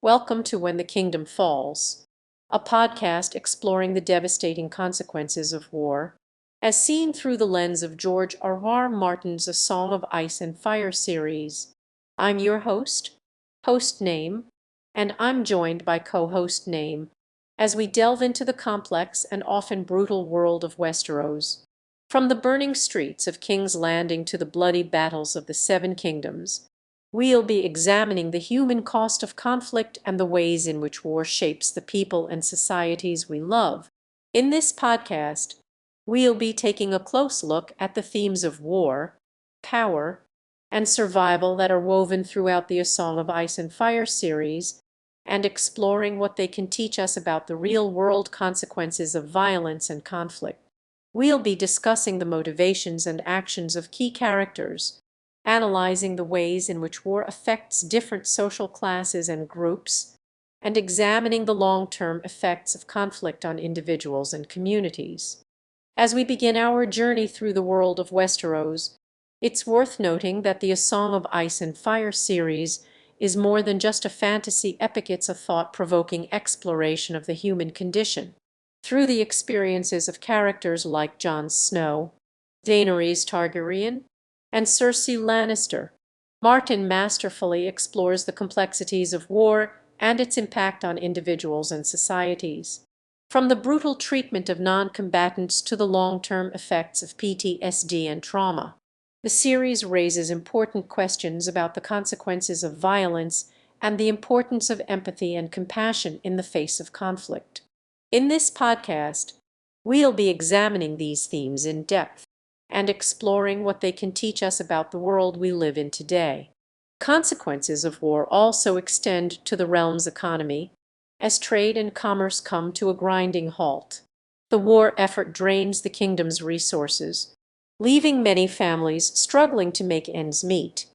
Welcome to When the Kingdom Falls, a podcast exploring the devastating consequences of war, as seen through the lens of George R. Martin's A Song of Ice and Fire series. I'm your host name, and I'm joined by co-host name, as we delve into the complex and often brutal world of Westeros. From the burning streets of King's Landing to the bloody battles of the Seven Kingdoms, we'll be examining the human cost of conflict and the ways in which war shapes the people and societies we love. In this podcast, we'll be taking a close look at the themes of war, power, and survival that are woven throughout the A Song of Ice and Fire series, and exploring what they can teach us about the real-world consequences of violence and conflict. We'll be discussing the motivations and actions of key characters, analyzing the ways in which war affects different social classes and groups, and examining the long-term effects of conflict on individuals and communities. As we begin our journey through the world of Westeros, it's worth noting that the A Song of Ice and Fire series is more than just a fantasy epic. It's a thought-provoking exploration of the human condition. Through the experiences of characters like Jon Snow, Daenerys Targaryen, and Cersei Lannister, Martin masterfully explores the complexities of war and its impact on individuals and societies. From the brutal treatment of non-combatants to the long-term effects of PTSD and trauma, the series raises important questions about the consequences of violence and the importance of empathy and compassion in the face of conflict. In this podcast, we'll be examining these themes in depth and exploring what they can teach us about the world we live in today. Consequences of war also extend to the realm's economy, as trade and commerce come to a grinding halt. The war effort drains the kingdom's resources, leaving many families struggling to make ends meet.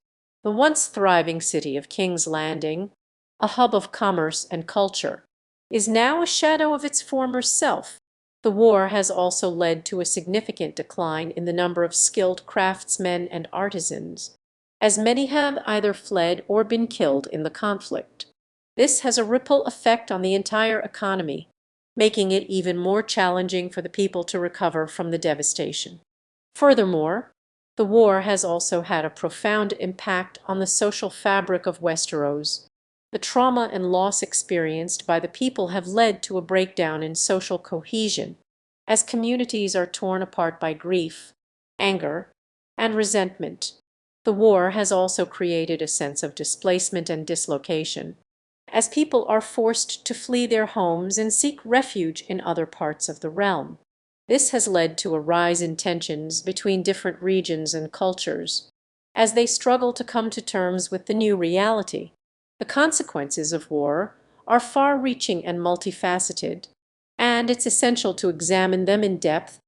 The once thriving city of King's Landing, a hub of commerce and culture, is now a shadow of its former self. The war has also led to a significant decline in the number of skilled craftsmen and artisans, as many have either fled or been killed in the conflict. This has a ripple effect on the entire economy, making it even more challenging for the people to recover from the devastation. Furthermore, the war has also had a profound impact on the social fabric of Westeros. The trauma and loss experienced by the people have led to a breakdown in social cohesion, as communities are torn apart by grief, anger, and resentment. The war has also created a sense of displacement and dislocation, as people are forced to flee their homes and seek refuge in other parts of the realm. This has led to a rise in tensions between different regions and cultures, as they struggle to come to terms with the new reality. The consequences of war are far-reaching and multifaceted, and it's essential to examine them in depth